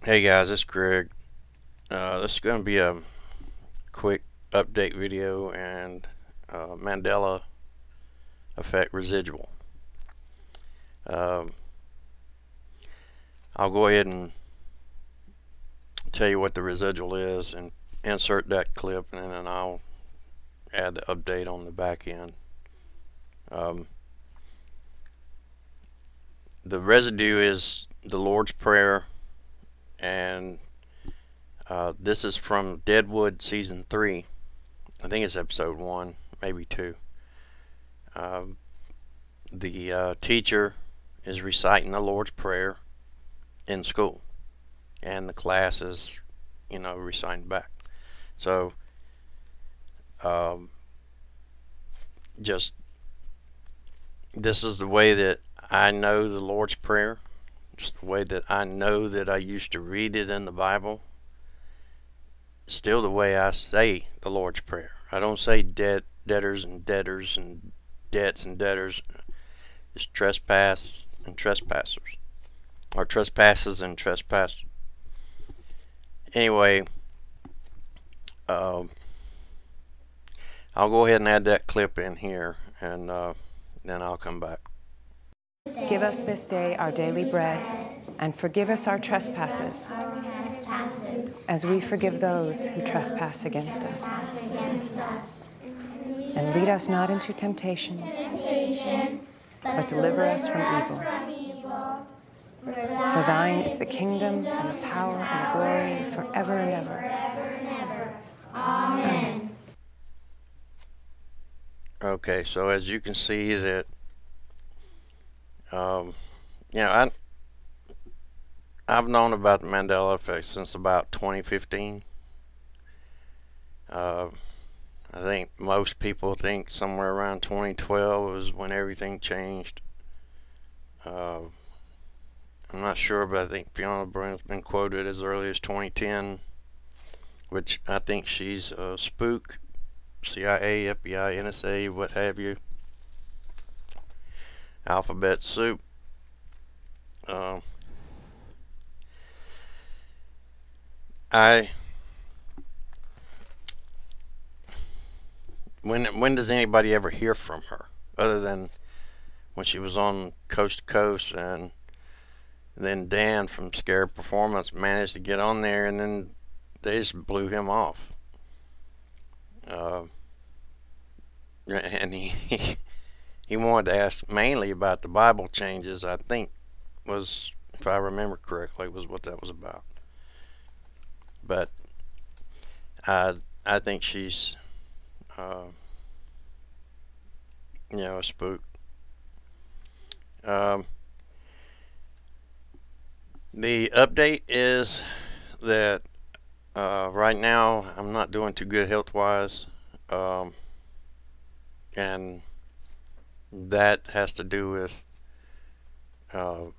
Hey guys, it's Greg. This is going to be a quick update video and Mandela effect residual. Um, I'll go ahead and tell you what the residual is and insert that clip, and then I'll add the update on the back end. The residue is the Lord's Prayer, and this is from Deadwood season 3. I think it's episode 1, maybe 2. The teacher is reciting the Lord's Prayer in school, and the class is, reciting back. So, just this is the way that I know the Lord's Prayer. Just the way that I know that I used to read it in the Bible. Still the way I say the Lord's Prayer. I don't say debtors and debtors and debts and debtors. It's trespass and trespassers, or trespasses and trespassers. Anyway, I'll go ahead and add that clip in here, and then I'll come back. Give us this day our daily bread, and forgive us our trespasses, as we forgive those who trespass against us. And lead us not into temptation, but deliver us from evil. For thine is the kingdom, and the power, and the glory, forever and ever. Amen. Okay, so as you can see that, I've known about the Mandela effect since about 2015. I think most people think somewhere around 2012 was when everything changed. I'm not sure, but I think Fiona Broom's been quoted as early as 2010, which I think she's a spook, CIA, FBI, NSA, what have you. Alphabet soup. When does anybody ever hear from her, other than when she was on Coast to Coast, and then Dan from Scared Performance managed to get on there, and then they just blew him off. And he wanted to ask mainly about the Bible changes, I think, was, if I remember correctly, was what that was about. But I think she's a spook. The update is that right now I'm not doing too good health-wise, and that has to do with my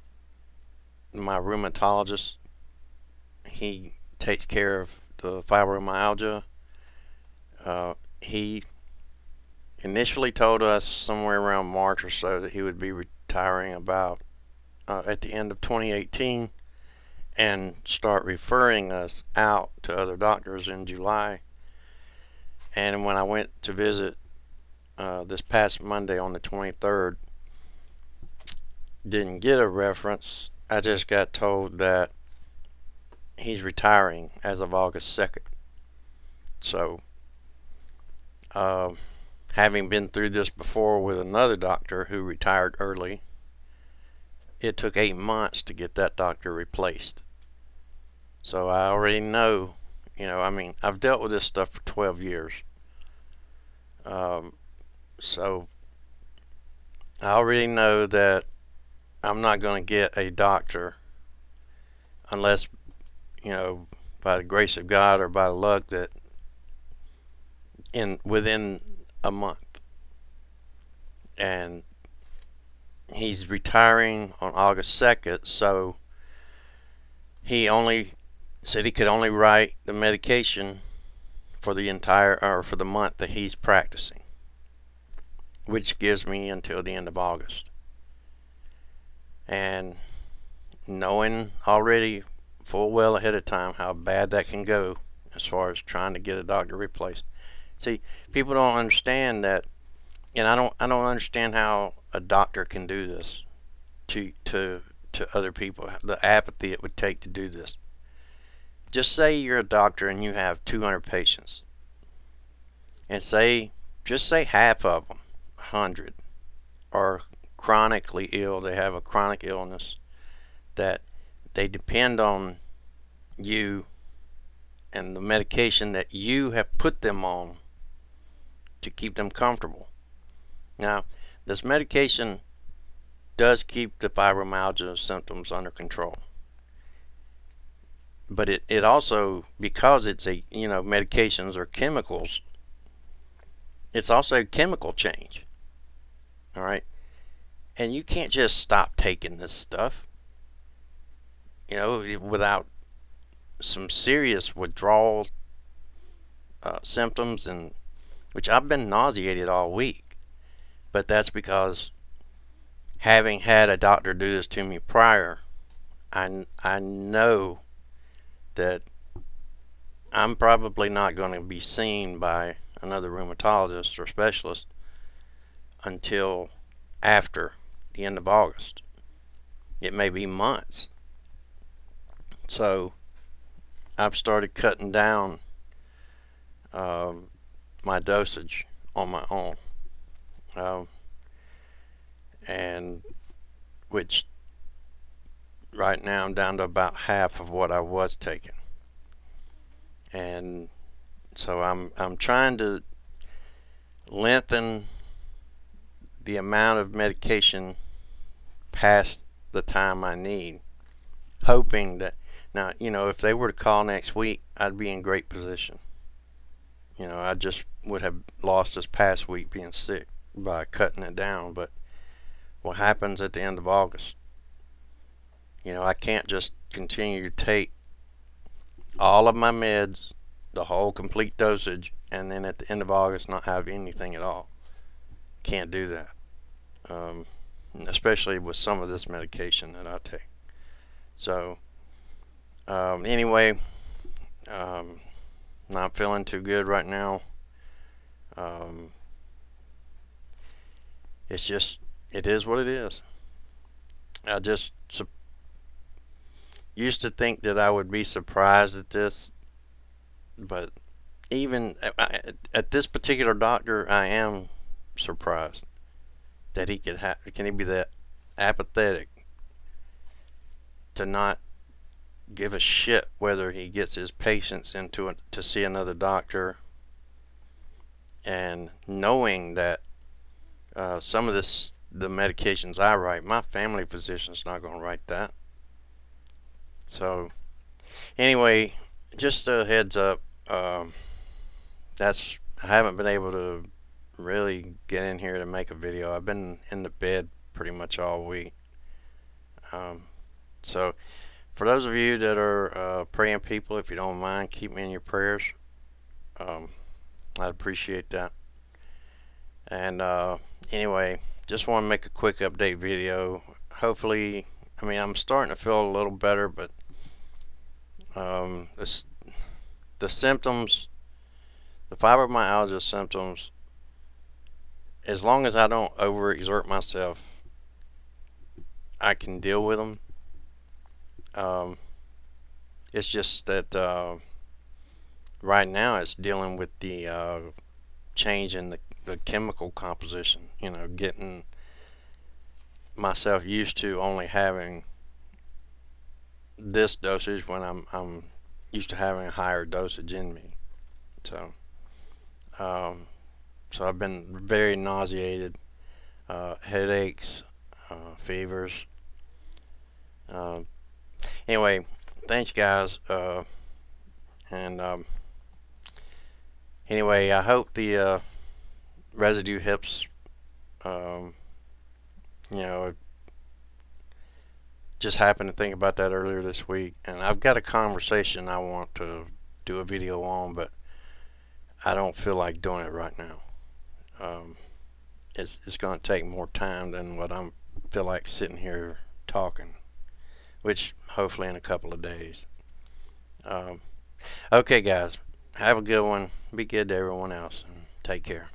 rheumatologist. He takes care of the fibromyalgia. He initially told us somewhere around March or so that he would be retiring about at the end of 2018, and start referring us out to other doctors in July. And when I went to visit this past Monday on the 23rd, didn't get a reference. I just got told that he's retiring as of August 2nd. So, having been through this before with another doctor who retired early, it took 8 months to get that doctor replaced. So I already know, I've dealt with this stuff for 12 years. So I already know that I'm not going to get a doctor unless, by the grace of God or by luck, that within a month. And he's retiring on August 2nd, so he only said he could only write the medication for the month that he's practicing, which gives me until the end of August. And knowing already full well ahead of time how bad that can go as far as trying to get a doctor replaced. See, people don't understand that, and I don't understand how a doctor can do this to other people. The apathy it would take to do this. Just say you're a doctor and you have 200 patients, and just say half of them, 100, are chronically ill. They have a chronic illness that they depend on you and the medication that you have put them on to keep them comfortable. Now, this medication does keep the fibromyalgia symptoms under control, but it also, because it's medications or chemicals, it's also a chemical change. All right, and you can't just stop taking this stuff, without some serious withdrawal symptoms, and which I've been nauseated all week, but that's because having had a doctor do this to me prior, I know that I'm probably not going to be seen by another rheumatologist or specialist until after the end of August. It may be months. So I've started cutting down my dosage on my own, and which right now I'm down to about half of what I was taking, and so I'm trying to lengthen the amount of medication past the time I need, hoping that, now, if they were to call next week, I'd be in great position. I just would have lost this past week being sick by cutting it down. But what happens at the end of August? I can't just continue to take all of my meds, the whole complete dosage, and then at the end of August not have anything at all. Can't do that. Especially with some of this medication that I take. So anyway, not feeling too good right now. It is what it is. I just used to think that I would be surprised at this, but even at this particular doctor, I am surprised that he can he be that apathetic to not give a shit whether he gets his patients to see another doctor, and knowing that some of the medications I write, my family physician's not going to write that. So anyway, just a heads up, I haven't been able to really get in here to make a video. I've been in the bed pretty much all week. So for those of you that are praying people, if you don't mind, keep me in your prayers. I'd appreciate that. And anyway, just want to make a quick update video. Hopefully, I'm starting to feel a little better, but the symptoms, the fibromyalgia symptoms, as long as I don't overexert myself, I can deal with them. It's just that right now it's dealing with the change in the chemical composition, getting myself used to only having this dosage when I'm used to having a higher dosage in me. So so I've been very nauseated, headaches, fevers. Anyway, thanks guys, and anyway, I hope the residue helps. Just happened to think about that earlier this week, and I've got a conversation I want to do a video on, but I don't feel like doing it right now. It's going to take more time than what I feel like sitting here talking, which hopefully in a couple of days. Okay, guys, have a good one. Be good to everyone else, and take care.